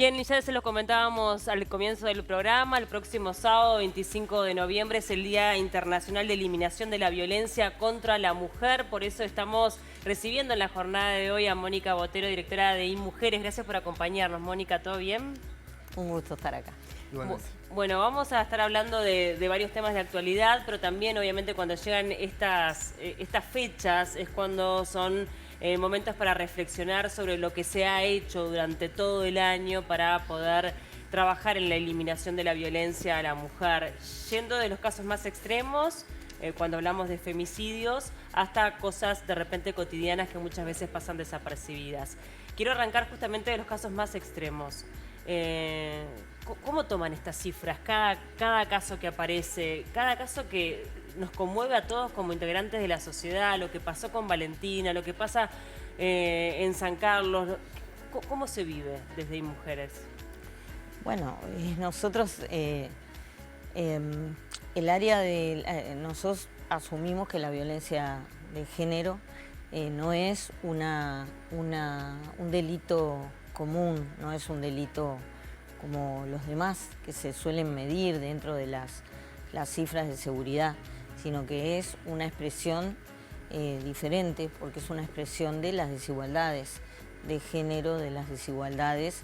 Bien, y ya se lo comentábamos al comienzo del programa, el próximo sábado 25 de noviembre es el Día Internacional de Eliminación de la Violencia contra la Mujer, por eso estamos recibiendo en la jornada de hoy a Mónica Botero, directora de IMujeres. Gracias por acompañarnos, Mónica, ¿todo bien? Un gusto estar acá. Igualmente. Bueno, vamos a estar hablando de varios temas de actualidad, pero también obviamente cuando llegan estas fechas es cuando son momentos para reflexionar sobre lo que se ha hecho durante todo el año para poder trabajar en la eliminación de la violencia a la mujer, yendo de los casos más extremos, cuando hablamos de femicidios, hasta cosas de repente cotidianas que muchas veces pasan desapercibidas. Quiero arrancar justamente de los casos más extremos. ¿Cómo toman estas cifras? Cada caso que aparece, cada caso que nos conmueve a todos como integrantes de la sociedad, lo que pasó con Valentina, lo que pasa en San Carlos, ¿cómo se vive desde IMujeres? Bueno, nosotros, el área de... nosotros asumimos que la violencia de género no es un delito común, no es un delito como los demás que se suelen medir dentro de las cifras de seguridad, sino que es una expresión diferente, porque es una expresión de las desigualdades de género, de las desigualdades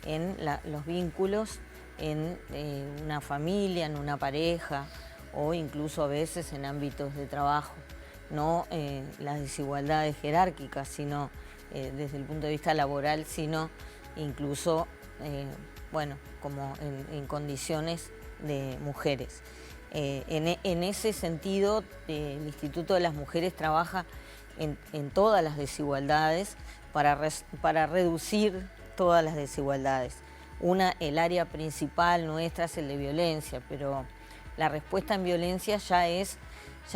en los vínculos, en una familia, en una pareja o incluso a veces en ámbitos de trabajo. No las desigualdades jerárquicas, sino desde el punto de vista laboral, sino incluso, bueno, como en condiciones de mujeres. En ese sentido, el Instituto de las Mujeres trabaja en todas las desigualdades para reducir todas las desigualdades. El área principal nuestra es el de violencia, pero la respuesta en violencia ya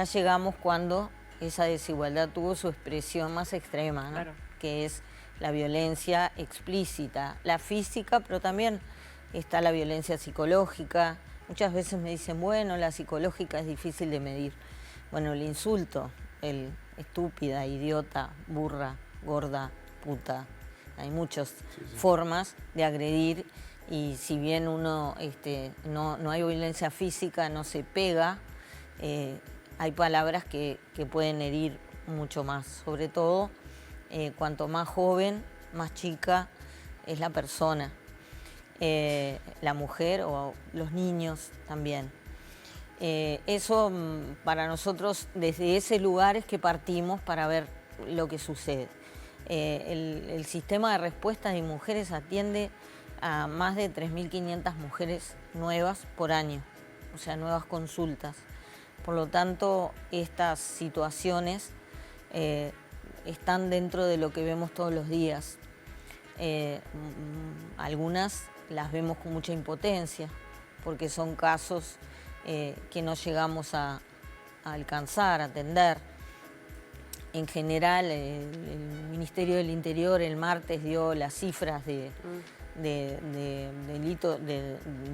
llegamos cuando esa desigualdad tuvo su expresión más extrema, ¿no? Claro. Que es la violencia explícita, la física, pero también está la violencia psicológica. Muchas veces me dicen, bueno, la psicológica es difícil de medir. Bueno, el insulto, el estúpida, idiota, burra, gorda, puta. Hay muchas formas de agredir y si bien uno no hay violencia física, no se pega, hay palabras que pueden herir mucho más. Sobre todo, cuanto más joven, más chica es la persona. La mujer o los niños también. Eso para nosotros, desde ese lugar es que partimos para ver lo que sucede. El sistema de respuesta de IMujeres atiende a más de 3.500 mujeres nuevas por año, o sea, nuevas consultas. Por lo tanto, estas situaciones están dentro de lo que vemos todos los días. Algunas las vemos con mucha impotencia, porque son casos que no llegamos a alcanzar, a atender. En general, el Ministerio del Interior el martes dio las cifras de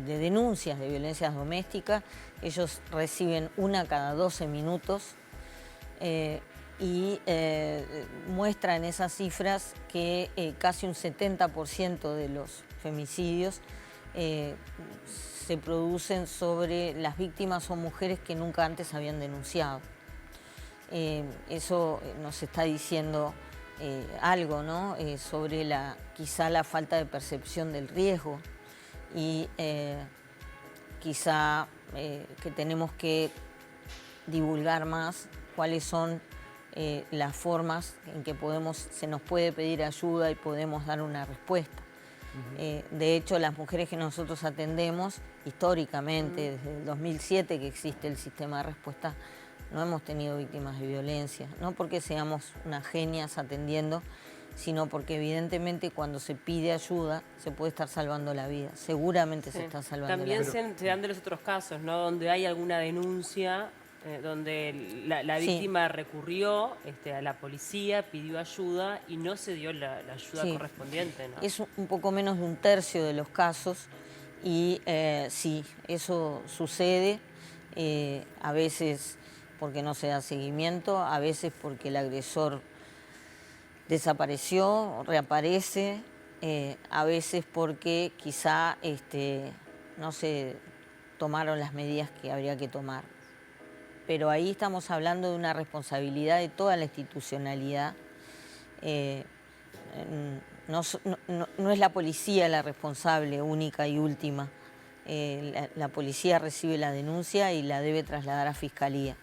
denuncias de violencias domésticas. Ellos reciben una cada 12 minutos y muestran esas cifras que casi un 70% de los femicidios se producen sobre las víctimas o mujeres que nunca antes habían denunciado. Eso nos está diciendo algo, ¿no? Sobre quizá la falta de percepción del riesgo y quizá que tenemos que divulgar más cuáles son las formas en que se nos puede pedir ayuda y podemos dar una respuesta. De hecho, las mujeres que nosotros atendemos, históricamente, desde el 2007 que existe el sistema de respuesta, no hemos tenido víctimas de violencia, no porque seamos unas genias atendiendo, sino porque evidentemente cuando se pide ayuda se puede estar salvando la vida, seguramente se está salvando la vida. También se dan de los otros casos, ¿no? Donde hay alguna denuncia, donde la víctima recurrió a la policía, pidió ayuda y no se dio la ayuda correspondiente, ¿no? Es un poco menos de un tercio de los casos y sí, eso sucede, a veces porque no se da seguimiento, a veces porque el agresor desapareció, reaparece a veces porque quizá no se tomaron las medidas que habría que tomar. Pero ahí estamos hablando de una responsabilidad de toda la institucionalidad. No es la policía la responsable única y última. La policía recibe la denuncia y la debe trasladar a Fiscalía.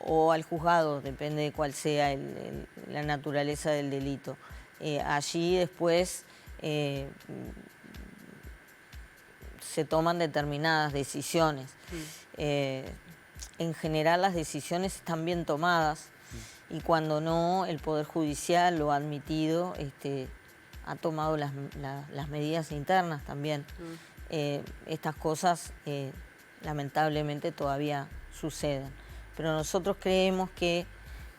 O al juzgado, depende de cuál sea la naturaleza del delito. Allí después se toman determinadas decisiones. En general las decisiones están bien tomadas y cuando no, el Poder Judicial lo ha admitido, ha tomado las medidas internas también. Estas cosas lamentablemente todavía suceden. Pero nosotros creemos que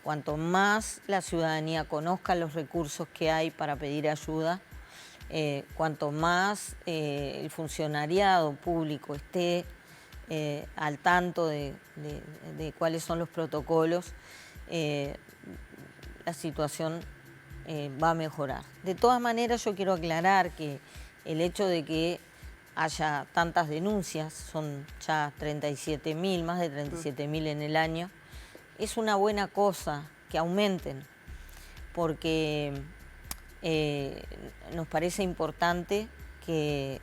cuanto más la ciudadanía conozca los recursos que hay para pedir ayuda, cuanto más el funcionariado público esté al tanto de cuáles son los protocolos, la situación va a mejorar. De todas maneras, yo quiero aclarar que el hecho de que haya tantas denuncias, son ya 37.000, más de 37.000 en el año, es una buena cosa que aumenten, porque nos parece importante que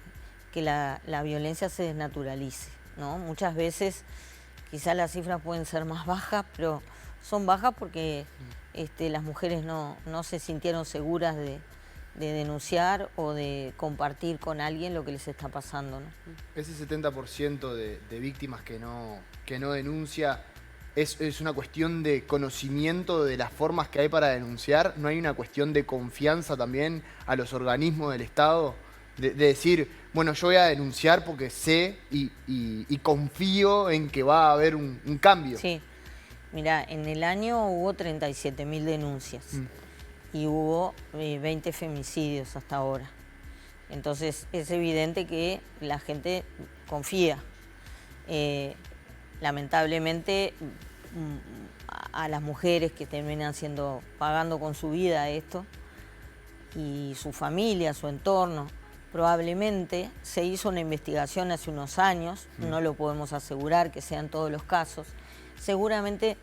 la violencia se desnaturalice, ¿no? Muchas veces quizás las cifras pueden ser más bajas, pero son bajas porque las mujeres no se sintieron seguras de denunciar o de compartir con alguien lo que les está pasando, ¿no? Ese 70% de víctimas que no denuncia, ¿es una cuestión de conocimiento de las formas que hay para denunciar? ¿No hay una cuestión de confianza también a los organismos del Estado? De decir, bueno, yo voy a denunciar porque sé y confío en que va a haber un cambio. Sí, mira, en el año hubo 37.000 denuncias. Y hubo 20 femicidios hasta ahora. Entonces es evidente que la gente confía. Lamentablemente a las mujeres que terminan pagando con su vida esto, y su familia, su entorno, probablemente se hizo una investigación hace unos años, no lo podemos asegurar que sean todos los casos, seguramente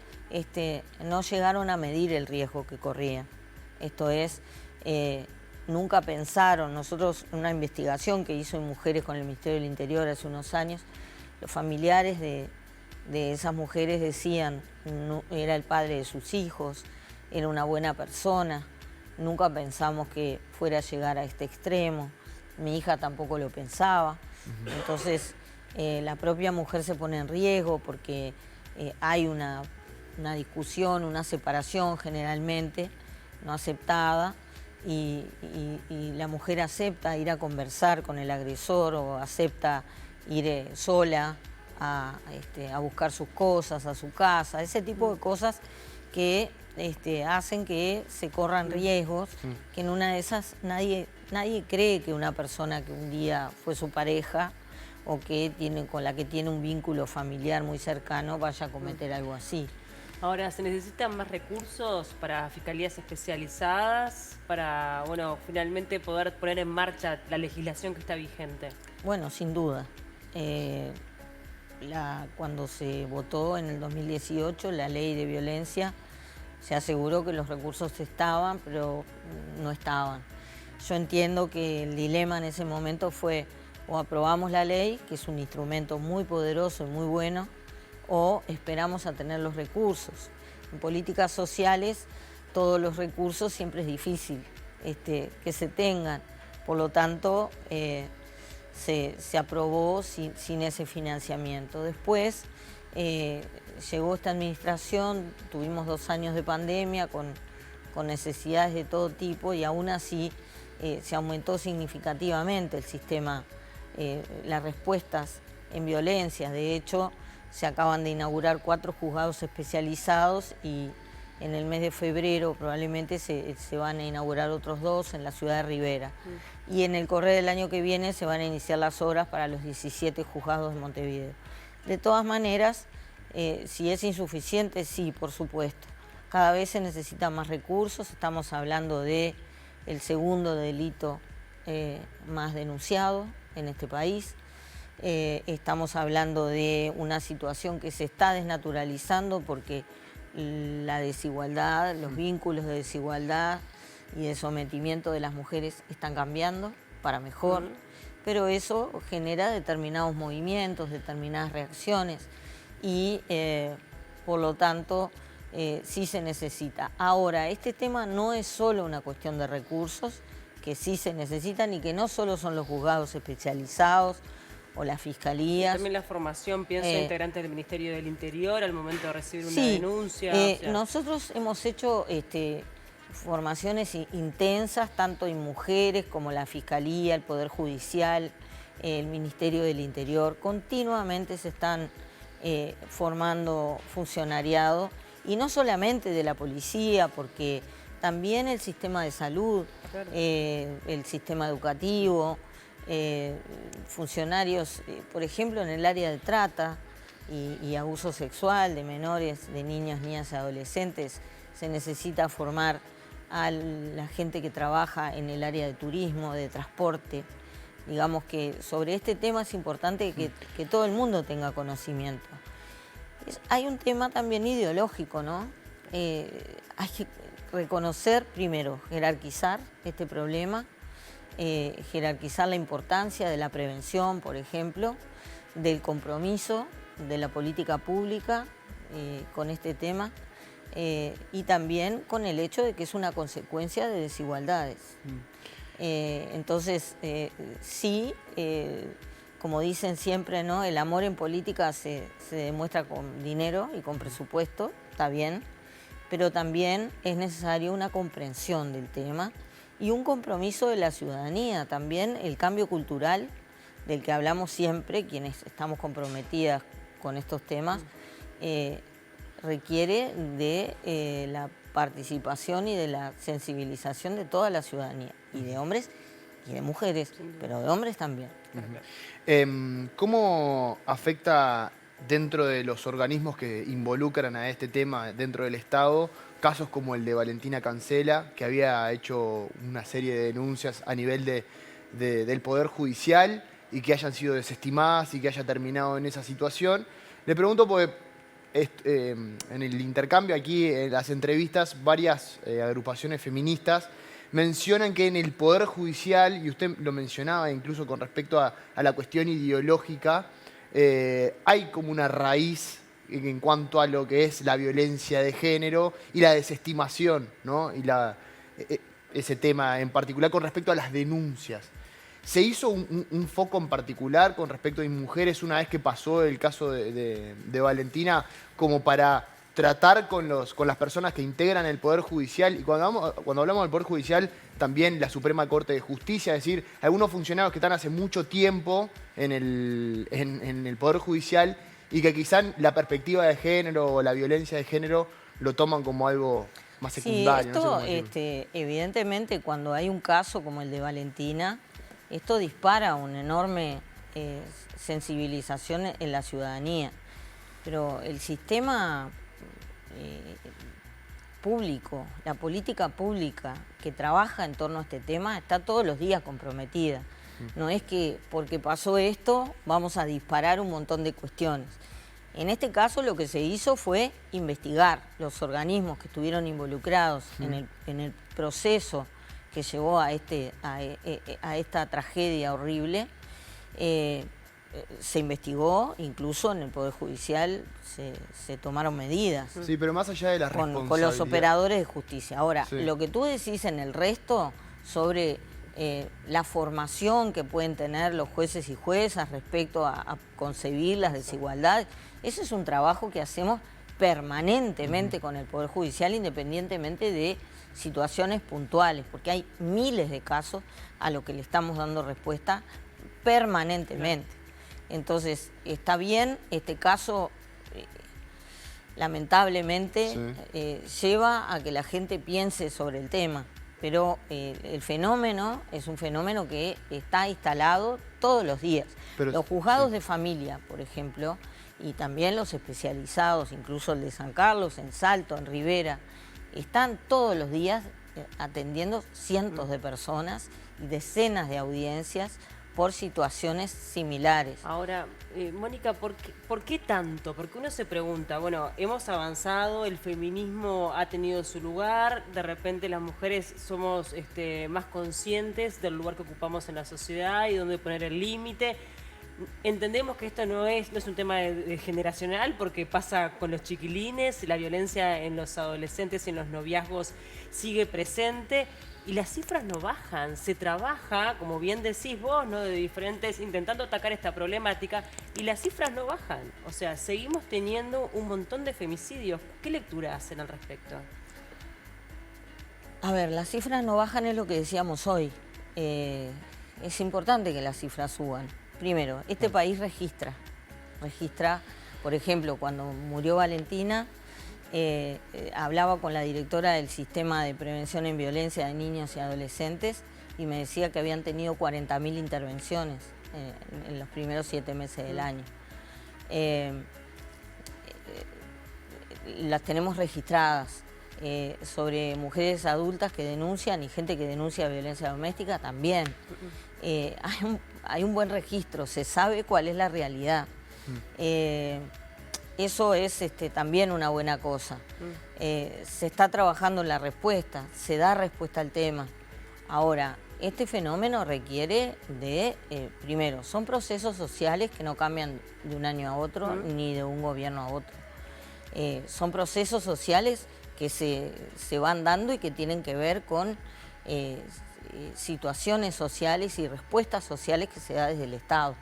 no llegaron a medir el riesgo que corrían. Esto es, nunca pensaron, nosotros una investigación que hizo en Mujeres con el Ministerio del Interior hace unos años, los familiares de esas mujeres decían, no, era el padre de sus hijos, era una buena persona, nunca pensamos que fuera a llegar a este extremo, mi hija tampoco lo pensaba. Entonces la propia mujer se pone en riesgo porque hay una discusión, una separación generalmente, no aceptada, y la mujer acepta ir a conversar con el agresor o acepta ir sola a buscar sus cosas, a su casa, ese tipo de cosas que hacen que se corran riesgos, que en una de esas nadie cree que una persona que un día fue su pareja o con la que tiene un vínculo familiar muy cercano vaya a cometer algo así. Ahora, ¿se necesitan más recursos para fiscalías especializadas para, bueno, finalmente poder poner en marcha la legislación que está vigente? Bueno, sin duda. Cuando se votó en el 2018 la ley de violencia, se aseguró que los recursos estaban, pero no estaban. Yo entiendo que el dilema en ese momento fue o aprobamos la ley, que es un instrumento muy poderoso y muy bueno, o esperamos a tener los recursos. En políticas sociales todos los recursos siempre es difícil que se tengan, por lo tanto se aprobó sin ese financiamiento. Después llegó esta administración, tuvimos 2 años de pandemia con necesidades de todo tipo y aún así se aumentó significativamente el sistema, las respuestas en violencia. De hecho, se acaban de inaugurar 4 juzgados especializados y en el mes de febrero probablemente se van a inaugurar otros 2 en la ciudad de Rivera. Y en el correr del año que viene se van a iniciar las obras para los 17 juzgados de Montevideo. De todas maneras, si es insuficiente, sí, por supuesto. Cada vez se necesitan más recursos, estamos hablando de el segundo delito más denunciado en este país. Estamos hablando de una situación que se está desnaturalizando porque la desigualdad, los vínculos de desigualdad y de sometimiento de las mujeres están cambiando para mejor, pero eso genera determinados movimientos, determinadas reacciones y por lo tanto sí se necesita. Ahora, este tema no es solo una cuestión de recursos, que sí se necesitan y que no solo son los juzgados especializados o las fiscalías. También la formación, pienso, integrantes del Ministerio del Interior al momento de recibir una sí, denuncia. Nosotros hemos hecho formaciones intensas, tanto en mujeres como la Fiscalía, el Poder Judicial, el Ministerio del Interior. Continuamente se están formando funcionariado, y no solamente de la policía, porque también el sistema de salud, claro, el sistema educativo, funcionarios, por ejemplo, en el área de trata y abuso sexual de menores, de niños, niñas y adolescentes. Se necesita formar a la gente que trabaja en el área de turismo, de transporte. Digamos que sobre este tema es importante que todo el mundo tenga conocimiento. Hay un tema también ideológico, ¿no? Hay que reconocer, primero, jerarquizar este problema, jerarquizar la importancia de la prevención, por ejemplo, del compromiso de la política pública con este tema, y también con el hecho de que es una consecuencia de desigualdades. Entonces, sí, como dicen siempre, ¿no? El amor en política se demuestra con dinero y con presupuesto, está bien, pero también es necesaria una comprensión del tema y un compromiso de la ciudadanía, también el cambio cultural del que hablamos siempre, quienes estamos comprometidas con estos temas, requiere de la participación y de la sensibilización de toda la ciudadanía, y de hombres y de mujeres, pero de hombres también. ¿Cómo afecta dentro de los organismos que involucran a este tema dentro del Estado casos como el de Valentina Cancela, que había hecho una serie de denuncias a nivel del Poder Judicial y que hayan sido desestimadas y que haya terminado en esa situación? Le pregunto porque en el intercambio aquí, en las entrevistas, varias agrupaciones feministas mencionan que en el Poder Judicial, y usted lo mencionaba incluso con respecto a la cuestión ideológica, hay como una raíz en cuanto a lo que es la violencia de género y la desestimación, ¿no? Y ese tema en particular con respecto a las denuncias. ¿Se hizo un foco en particular con respecto a mujeres una vez que pasó el caso de Valentina, como para tratar con las personas que integran el Poder Judicial? Y cuando hablamos del Poder Judicial, también la Suprema Corte de Justicia, es decir, algunos funcionarios que están hace mucho tiempo en el Poder Judicial y que quizás la perspectiva de género o la violencia de género lo toman como algo más secundario. Sí, no esto, sé evidentemente, cuando hay un caso como el de Valentina, esto dispara una enorme sensibilización en la ciudadanía. Pero el sistema público, la política pública que trabaja en torno a este tema está todos los días comprometida. No es que porque pasó esto vamos a disparar un montón de cuestiones. En este caso lo que se hizo fue investigar los organismos que estuvieron involucrados en el proceso que llevó a esta tragedia horrible. Se investigó, incluso en el Poder Judicial se tomaron medidas. Sí, pero más allá de la responsabilidad con los operadores de justicia. Ahora, sí, lo que tú decís en el resto sobre la formación que pueden tener los jueces y juezas respecto a concebir las desigualdades, ese es un trabajo que hacemos permanentemente con el Poder Judicial, independientemente de situaciones puntuales, porque hay miles de casos a los que le estamos dando respuesta permanentemente. Entonces, está bien, este caso lamentablemente lleva a que la gente piense sobre el tema, pero el fenómeno es un fenómeno que está instalado todos los días. Pero, los juzgados de familia, por ejemplo, y también los especializados, incluso el de San Carlos, en Salto, en Rivera, están todos los días atendiendo cientos de personas y decenas de audiencias por situaciones similares. Ahora, Mónica, ¿por qué tanto? Porque uno se pregunta, bueno, hemos avanzado, el feminismo ha tenido su lugar, de repente las mujeres somos más conscientes del lugar que ocupamos en la sociedad y dónde poner el límite. Entendemos que esto no es un tema de generacional, porque pasa con los chiquilines, la violencia en los adolescentes y en los noviazgos sigue presente. Y las cifras no bajan, se trabaja, como bien decís vos, ¿no? De diferentes, intentando atacar esta problemática, y las cifras no bajan. O sea, seguimos teniendo un montón de femicidios. ¿Qué lectura hacen al respecto? A ver, las cifras no bajan, es lo que decíamos hoy. Es importante que las cifras suban. Primero, este país registra, por ejemplo, cuando murió Valentina, hablaba con la directora del Sistema de Prevención en Violencia de Niños y Adolescentes y me decía que habían tenido 40.000 intervenciones en los primeros 7 meses del año. Las tenemos registradas. Sobre mujeres adultas que denuncian y gente que denuncia violencia doméstica también. Hay un buen registro, se sabe cuál es la realidad. Eso es también una buena cosa. Se está trabajando en la respuesta, se da respuesta al tema. Ahora, este fenómeno requiere de, primero, son procesos sociales que no cambian de un año a otro ni de un gobierno a otro. Son procesos sociales que se van dando y que tienen que ver con situaciones sociales y respuestas sociales que se da desde el Estado.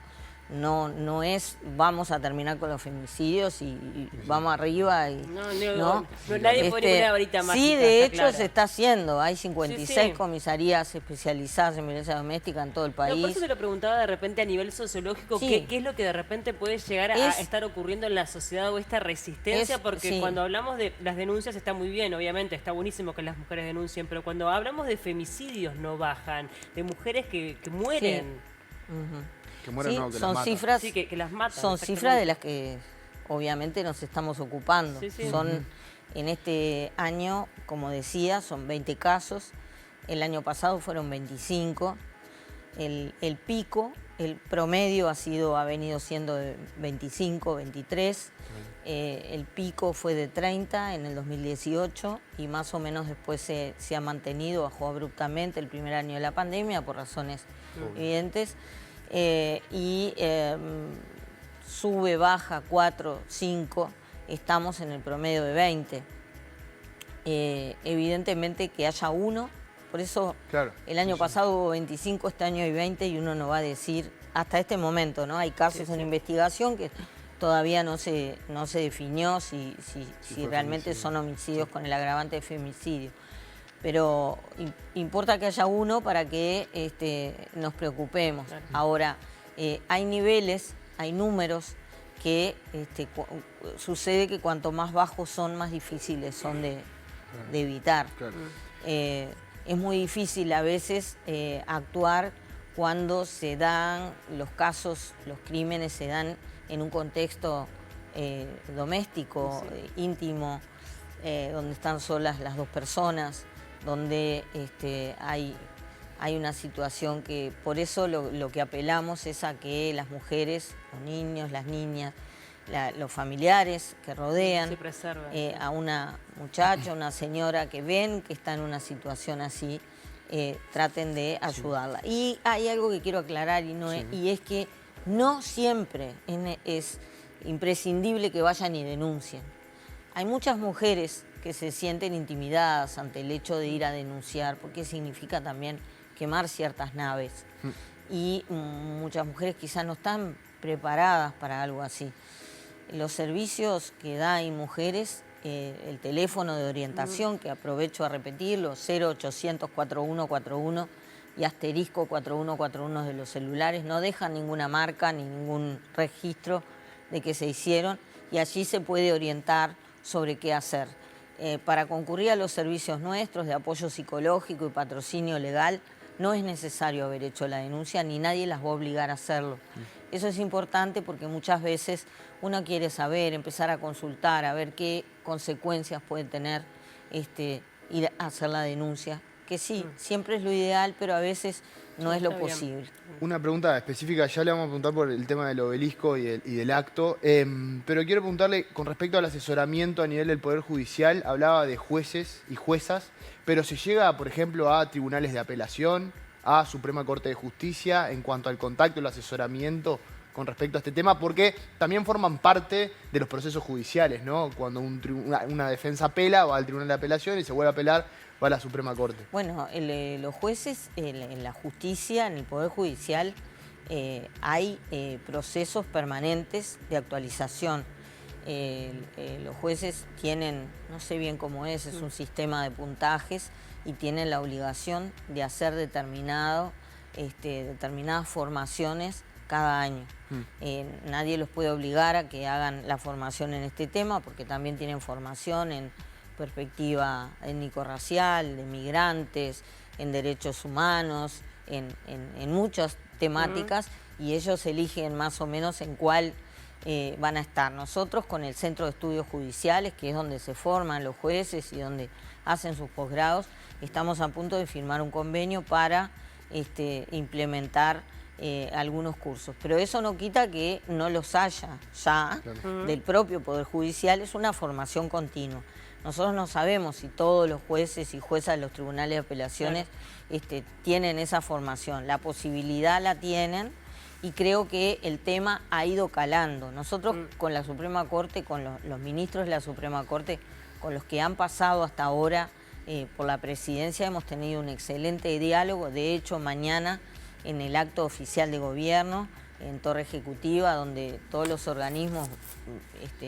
No es vamos a terminar con los femicidios y vamos arriba y no, nadie pone una varita mágica. Sí, de hecho clara. se está haciendo. Hay 56 Sí. comisarías especializadas en violencia doméstica en todo el país. No, por eso te lo preguntaba de repente a nivel sociológico, Sí. ¿qué es lo que de repente puede llegar a estar ocurriendo en la sociedad o esta resistencia? Porque cuando hablamos de las denuncias está muy bien, obviamente, está buenísimo que las mujeres denuncien, pero cuando hablamos de femicidios no bajan, de mujeres que mueren. Que mueren, no, que son las matan. cifras, Sí, que las matan. son cifras de las que obviamente nos estamos ocupando. Sí, sí. Son en este año, como decía, son 20 casos. El año pasado fueron 25. El pico, el promedio ha venido siendo de 25, 23. El pico fue de 30 en el 2018 y más o menos después se ha mantenido, bajó abruptamente el primer año de la pandemia por razones evidentes. Sube, baja, 4, 5, estamos en el promedio de 20. Evidentemente que haya uno, por eso el año pasado hubo 25, este año hay 20 y uno no va a decir, hasta este momento, ¿no? Hay casos en investigación que todavía no se definió si realmente son homicidios con el agravante de femicidio. Pero importa que haya uno para que nos preocupemos. Claro. Ahora, hay niveles, hay números que sucede que cuanto más bajos son, más difíciles son de evitar. Claro. Es muy difícil a veces actuar cuando se dan los casos, los crímenes se dan en un contexto doméstico, íntimo, donde están solas las dos personas, donde hay una situación que, por eso lo que apelamos es a que las mujeres, los niños, las niñas, los familiares que rodean a una muchacha, una señora que ven que está en una situación así, traten de ayudarla. Y hay algo que quiero aclarar y es que no siempre es imprescindible que vayan y denuncien. Hay muchas mujeres que se sienten intimidadas ante el hecho de ir a denunciar, porque significa también quemar ciertas naves. Y muchas mujeres quizás no están preparadas para algo así. Los servicios que da Mujeres, el teléfono de orientación, que aprovecho a repetirlo, 0800 4141 y asterisco 4141 de los celulares, no dejan ninguna marca ni ningún registro de que se hicieron y allí se puede orientar sobre qué hacer. Para concurrir a los servicios nuestros de apoyo psicológico y patrocinio legal, no es necesario haber hecho la denuncia ni nadie las va a obligar a hacerlo. Eso es importante porque muchas veces uno quiere saber, empezar a consultar, a ver qué consecuencias puede tener ir a hacer la denuncia, que sí, siempre es lo ideal, pero a veces no es lo Está bien. posible. Una pregunta específica, ya le vamos a preguntar por el tema del obelisco y del acto, pero quiero preguntarle con respecto al asesoramiento a nivel del Poder Judicial, hablaba de jueces y juezas, pero se llega, por ejemplo, a tribunales de apelación, a Suprema Corte de Justicia, en cuanto al contacto, el asesoramiento con respecto a este tema, porque también forman parte de los procesos judiciales, ¿no? Cuando una defensa apela, va al tribunal de apelación y se vuelve a apelar, va a la Suprema Corte. Bueno, los jueces en la justicia, en el Poder Judicial, hay procesos permanentes de actualización. Los jueces tienen, no sé bien cómo es un sistema de puntajes y tienen la obligación de hacer determinadas formaciones cada año. Nadie los puede obligar a que hagan la formación en este tema porque también tienen formación en perspectiva étnico-racial, de migrantes, en derechos humanos, en muchas temáticas y ellos eligen más o menos en cuál van a estar. Nosotros con el Centro de Estudios Judiciales, que es donde se forman los jueces y donde hacen sus posgrados, estamos a punto de firmar un convenio para implementar algunos cursos. Pero eso no quita que no los haya ya del propio Poder Judicial, es una formación continua. Nosotros no sabemos si todos los jueces y juezas de los tribunales de apelaciones tienen esa formación. La posibilidad la tienen y creo que el tema ha ido calando. Nosotros con la Suprema Corte, con los ministros de la Suprema Corte, con los que han pasado hasta ahora por la presidencia, hemos tenido un excelente diálogo. De hecho, mañana en el acto oficial de gobierno, en Torre Ejecutiva, donde todos los organismos,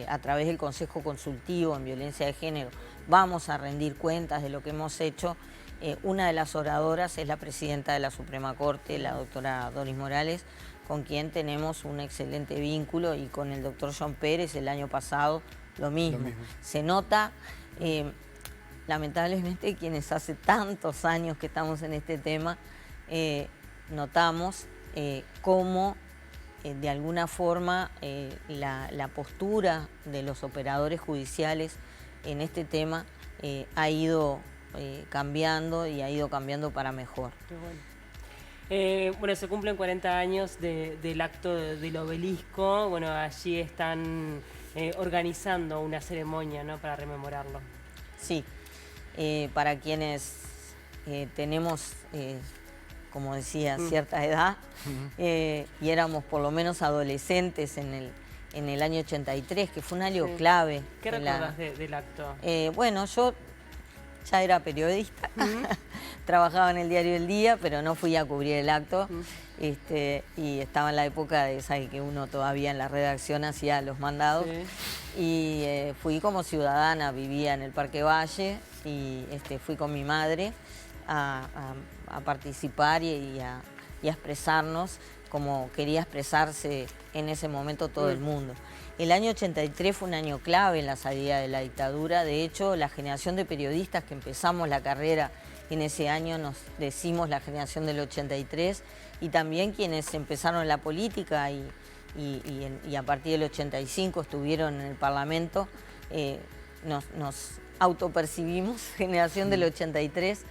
a través del Consejo Consultivo en Violencia de Género, vamos a rendir cuentas de lo que hemos hecho. Una de las oradoras es la presidenta de la Suprema Corte, la doctora Doris Morales, con quien tenemos un excelente vínculo, y con el doctor John Pérez el año pasado lo mismo. Se nota, lamentablemente, quienes hace tantos años que estamos en este tema, notamos cómo de alguna forma la postura de los operadores judiciales en este tema ha ido cambiando y ha ido cambiando para mejor. Qué bueno. Bueno, se cumplen 40 años del acto del obelisco. Bueno, allí están organizando una ceremonia, ¿no?, para rememorarlo. Sí, para quienes tenemos, como decía, cierta edad, y éramos por lo menos adolescentes en el año 83, que fue un año clave. ¿Qué recordás del acto? Bueno, yo ya era periodista, trabajaba en el diario El Día, pero no fui a cubrir el acto, y estaba en la época de esa que uno todavía en la redacción hacía los mandados, y fui como ciudadana, vivía en el Parque Valle, y fui con mi madre a participar y a expresarnos como quería expresarse en ese momento todo el mundo. El año 83 fue un año clave en la salida de la dictadura. De hecho, la generación de periodistas que empezamos la carrera en ese año nos decimos la generación del 83, y también quienes empezaron la política y a partir del 85 estuvieron en el Parlamento, nos autopercibimos generación del 83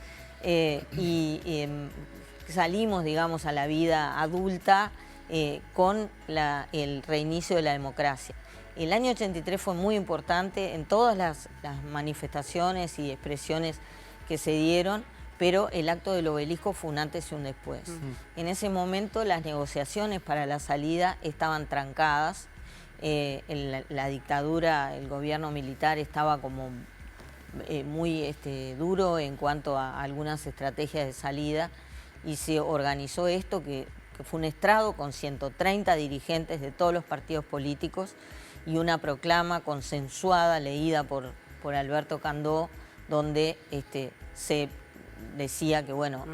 salimos, digamos, a la vida adulta con el reinicio de la democracia. El año 83 fue muy importante en todas las manifestaciones y expresiones que se dieron, pero el acto del obelisco fue un antes y un después. En ese momento las negociaciones para la salida estaban trancadas, la dictadura, el gobierno militar estaba como muy duro en cuanto a algunas estrategias de salida, y se organizó esto que fue un estrado con 130 dirigentes de todos los partidos políticos y una proclama consensuada leída por Alberto Candó, donde se decía que bueno,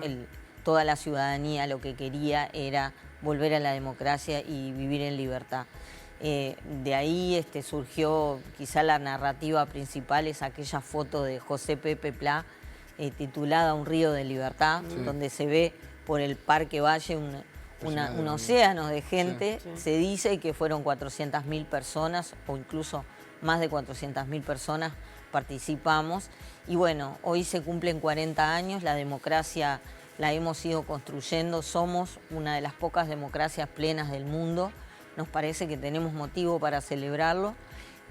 toda la ciudadanía lo que quería era volver a la democracia y vivir en libertad. De ahí surgió quizá la narrativa principal, es aquella foto de José Pepe Plá titulada Un río de libertad, donde se ve por el Parque Valle un océano de gente. Se dice que fueron 400.000 personas o incluso más de 400.000 personas participamos. Y bueno, hoy se cumplen 40 años, la democracia la hemos ido construyendo, somos una de las pocas democracias plenas del mundo. Nos parece que tenemos motivo para celebrarlo,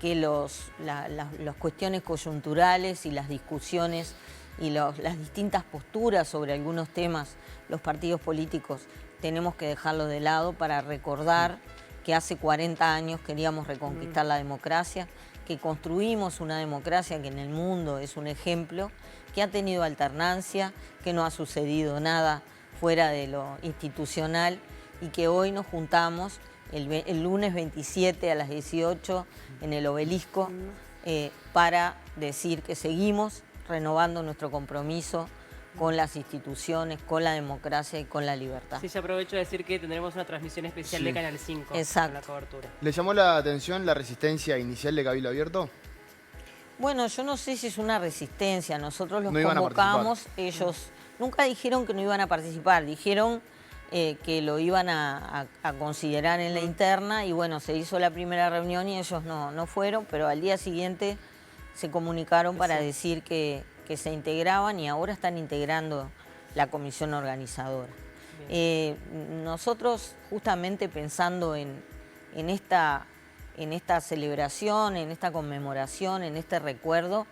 que las cuestiones coyunturales y las discusiones y las distintas posturas sobre algunos temas, los partidos políticos, tenemos que dejarlo de lado para recordar que hace 40 años queríamos reconquistar la democracia, que construimos una democracia que en el mundo es un ejemplo, que ha tenido alternancia, que no ha sucedido nada fuera de lo institucional y que hoy nos juntamos el lunes 27 a las 18 en el Obelisco para decir que seguimos renovando nuestro compromiso con las instituciones, con la democracia y con la libertad. Sí, ya aprovecho de decir que tendremos una transmisión especial de Canal 5 Exacto. con la cobertura. ¿Le llamó la atención la resistencia inicial de Cabildo Abierto? Bueno, yo no sé si es una resistencia, nosotros los No iban a convocamos, ellos nunca dijeron que no iban a participar, dijeron que lo iban a considerar en la interna y bueno, se hizo la primera reunión y ellos no fueron, pero al día siguiente se comunicaron para decir que se integraban y ahora están integrando la comisión organizadora. Nosotros justamente pensando en esta celebración, en esta conmemoración, en este recuerdo,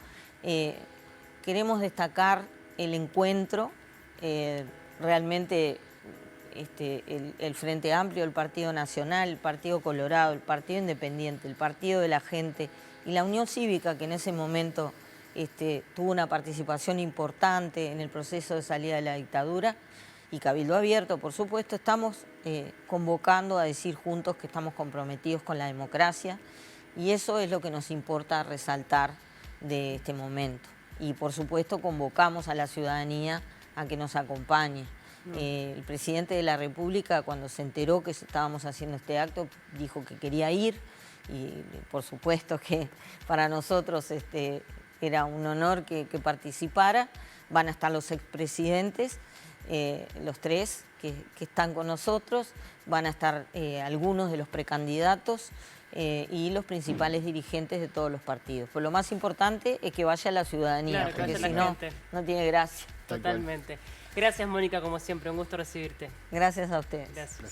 queremos destacar el encuentro, realmente el Frente Amplio, el Partido Nacional, el Partido Colorado, el Partido Independiente, el Partido de la Gente y la Unión Cívica, que en ese momento tuvo una participación importante en el proceso de salida de la dictadura, y Cabildo Abierto, por supuesto, estamos convocando a decir juntos que estamos comprometidos con la democracia y eso es lo que nos importa resaltar de este momento. Y por supuesto convocamos a la ciudadanía a que nos acompañe. El presidente de la República, cuando se enteró que estábamos haciendo este acto, dijo que quería ir y por supuesto que para nosotros era un honor que participara. Van a estar los expresidentes, los tres que están con nosotros, van a estar algunos de los precandidatos y los principales dirigentes de todos los partidos. Pero lo más importante es que vaya la ciudadanía, Claro, porque vaya si la no, gente. no tiene gracia. Totalmente. Gracias, Mónica, como siempre. Un gusto recibirte. Gracias a ustedes. Gracias.